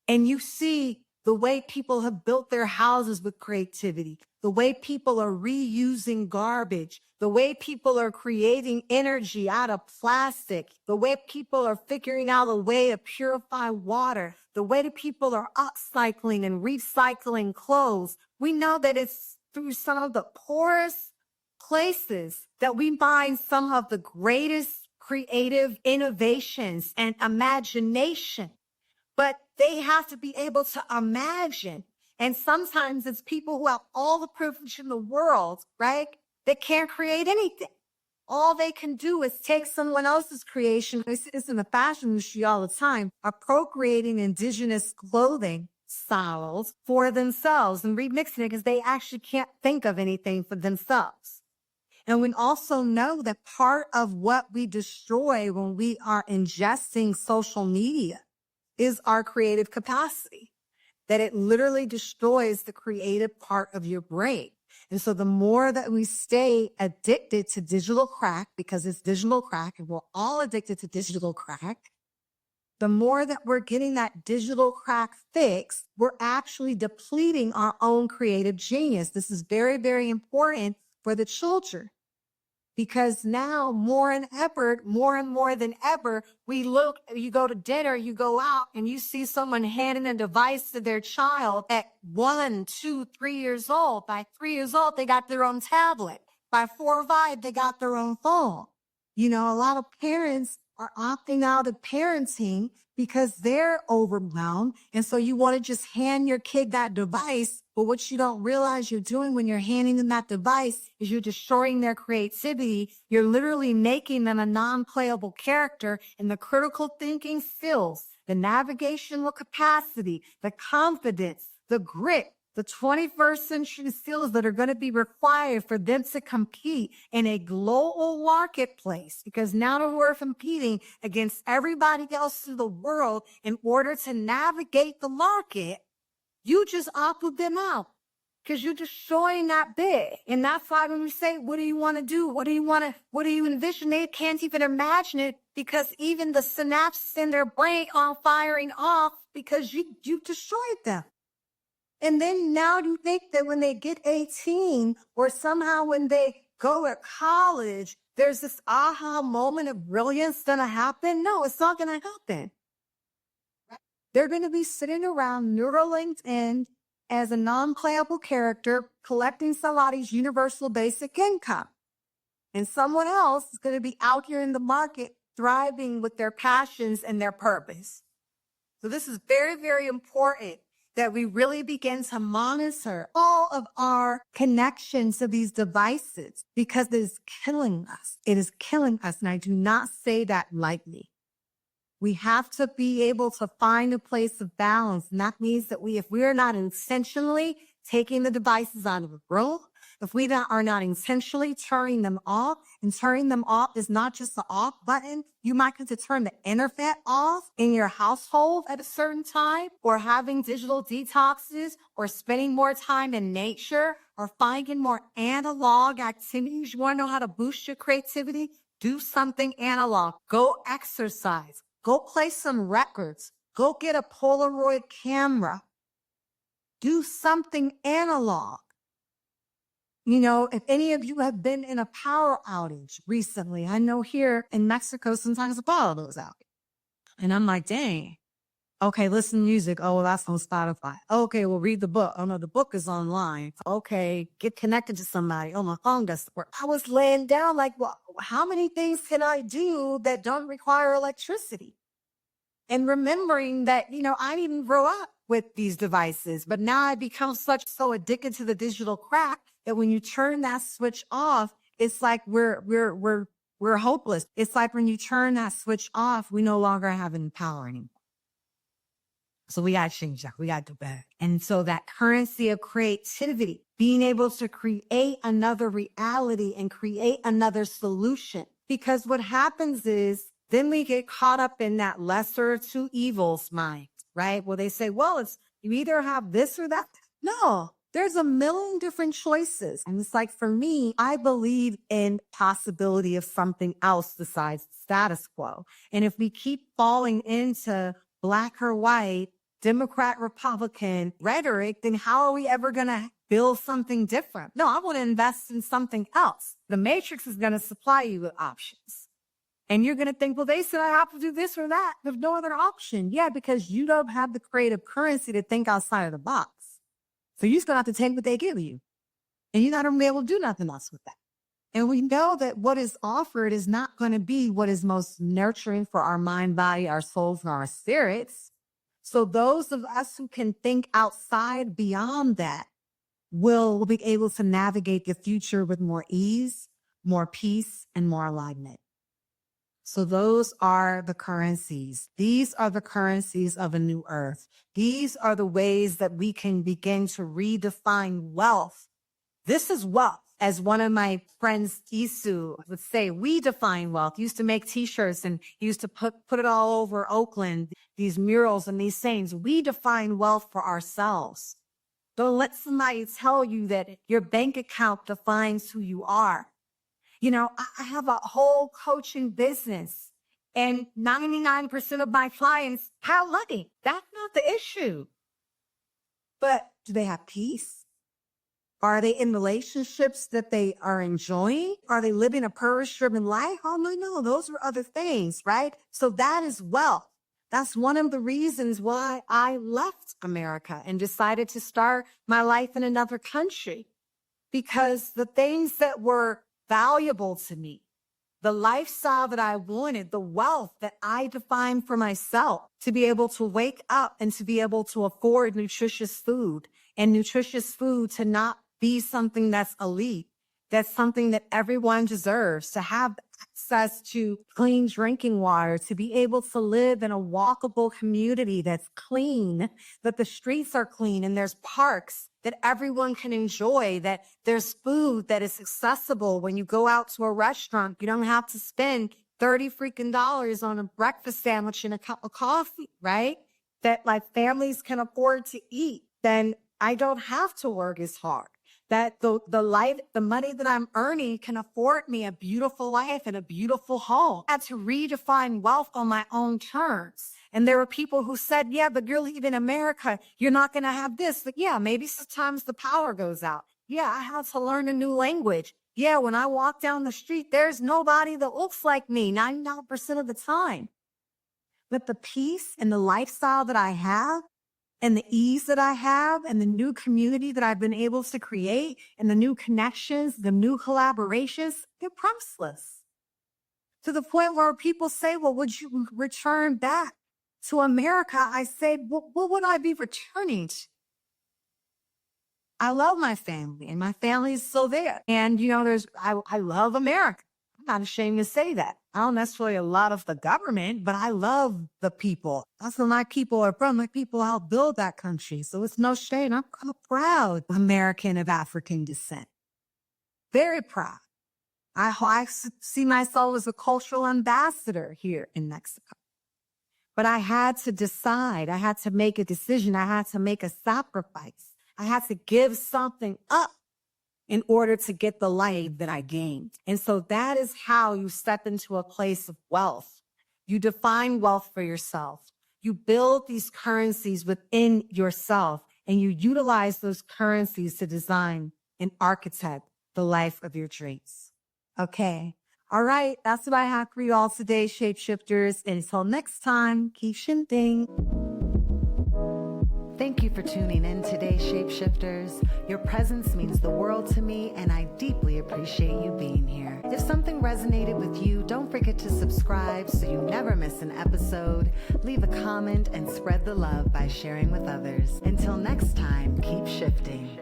and you see the way people have built their houses with creativity, the way people are reusing garbage, the way people are creating energy out of plastic, the way people are figuring out a way to purify water, the way that people are upcycling and recycling clothes. We know that it's through some of the poorest places that we find some of the greatest creative innovations and imagination. But they have to be able to imagine. And sometimes it's people who have all the privilege in the world, right? They can't create anything. All they can do is take someone else's creation. It's in the fashion industry all the time, appropriating indigenous clothing styles for themselves and remixing it because they actually can't think of anything for themselves. And we also know that part of what we destroy when we are ingesting social media is our creative capacity, that it literally destroys the creative part of your brain. And so the more that we stay addicted to digital crack, because it's digital crack and we're all addicted to digital crack, the more that we're getting that digital crack fix, we're actually depleting our own creative genius. This is very, very important for the children. Because now more and more than ever, you go to dinner, you go out and you see someone handing a device to their child at 1, 2, 3 years old. By 3 years old, they got their own tablet. By 4 or 5, they got their own phone. You know, a lot of parents are opting out of parenting because they're overwhelmed. And so you want to just hand your kid that device. But what you don't realize you're doing when you're handing them that device is you're destroying their creativity. You're literally making them a non-playable character in the critical thinking skills, the navigational capacity, the confidence, the grit, the 21st century skills that are going to be required for them to compete in a global marketplace. Because now we're competing against everybody else in the world in order to navigate the market. You just opted them out because you're destroying that bit. And that's why when we say, what do you want to do? What do you envision? They can't even imagine it because even the synapses in their brain are firing off because you destroyed them. And then now you think that when they get 18 or somehow when they go to college, there's this aha moment of brilliance going to happen? No, it's not going to happen. They're going to be sitting around Neuralinked in as a non-playable character collecting somebody's universal basic income. And someone else is going to be out here in the market thriving with their passions and their purpose. So this is very, very important that we really begin to monitor all of our connections to these devices because it is killing us. It is killing us. And I do not say that lightly. We have to be able to find a place of balance. And that means that if we are not intentionally taking the devices out of the room, if we are not intentionally turning them off, and turning them off is not just the off button. You might have to turn the internet off in your household at a certain time, or having digital detoxes, or spending more time in nature, or finding more analog activities. You want to know how to boost your creativity? Do something analog. Go exercise. Go play some records. Go get a Polaroid camera. Do something analog. You know, if any of you have been in a power outage recently, I know here in Mexico, sometimes the power goes out. And I'm like, dang. Okay, listen to music. Oh, well, that's on Spotify. Okay, well, read the book. Oh, no, the book is online. Okay, get connected to somebody. Oh, my phone doesn't work. I was laying down like, well, how many things can I do that don't require electricity? And remembering that, you know, I didn't grow up with these devices, but now I become so addicted to the digital crack that when you turn that switch off, it's like we're hopeless. It's like when you turn that switch off, we no longer have any power anymore. So we got to change that. We got to do better. And so that currency of creativity, being able to create another reality and create another solution. Because what happens is then we get caught up in that lesser of two evils mind, right? Well, they say, well, you either have this or that. No, there's a million different choices. And it's like, for me, I believe in possibility of something else besides status quo. And if we keep falling into black or white, Democrat, Republican rhetoric, then how are we ever going to build something different? No, I want to invest in something else. The matrix is going to supply you with options. And you're going to think, well, they said I have to do this or that. There's no other option. Yeah, because you don't have the creative currency to think outside of the box. So you're just going to have to take what they give you. And you're not going to be able to do nothing else with that. And we know that what is offered is not going to be what is most nurturing for our mind, body, our souls, and our spirits. So those of us who can think outside beyond that will be able to navigate the future with more ease, more peace, and more alignment. So those are the currencies. These are the currencies of a new earth. These are the ways that we can begin to redefine wealth. This is wealth. As one of my friends, Isu, would say, we define wealth. He used to make t-shirts and he used to put it all over Oakland, these murals and these sayings. We define wealth for ourselves. Don't let somebody tell you that your bank account defines who you are. You know, I have a whole coaching business and 99% of my clients have money. That's not the issue. But do they have peace? Are they in relationships that they are enjoying? Are they living a purpose-driven life? Oh, no, those are other things, right? So that is wealth. That's one of the reasons why I left America and decided to start my life in another country, because the things that were valuable to me, the lifestyle that I wanted, the wealth that I defined for myself, to be able to wake up and to be able to afford nutritious food, and nutritious food to not be something that's elite, that's something that everyone deserves, to have access to clean drinking water, to be able to live in a walkable community that's clean, that the streets are clean and there's parks that everyone can enjoy, that there's food that is accessible. When you go out to a restaurant, you don't have to spend $30 on a breakfast sandwich and a cup of coffee, right? That like families can afford to eat. Then I don't have to work as hard. That the money that I'm earning can afford me a beautiful life and a beautiful home. I had to redefine wealth on my own terms. And there were people who said, yeah, but you're leaving America. You're not going to have this. But yeah, maybe sometimes the power goes out. Yeah, I had to learn a new language. Yeah, when I walk down the street, there's nobody that looks like me 99% of the time. But the peace and the lifestyle that I have and the ease that I have and the new community that I've been able to create and the new connections, the new collaborations, they're priceless. To the point where people say, well, would you return back to America? I say, well, what would I be returning to? I love my family and my family is still there. And, I love America. I'm not ashamed to say that. I don't necessarily love the government, but I love the people. That's where my people are from. My people helped build that country. So it's no shame. I'm a proud American of African descent. Very proud. I see myself as a cultural ambassador here in Mexico. But I had to decide. I had to make a decision. I had to make a sacrifice. I had to give something up in order to get the life that I gained. And so that is how you step into a place of wealth. You define wealth for yourself. You build these currencies within yourself, and you utilize those currencies to design and architect the life of your dreams. Okay. All right. That's what I have for you all today, shapeshifters. And until next time, keep shifting. Thank you for tuning in today, shapeshifters. Your presence means the world to me, and I deeply appreciate you being here. If something resonated with you, don't forget to subscribe so you never miss an episode. Leave a comment and spread the love by sharing with others. Until next time, keep shifting.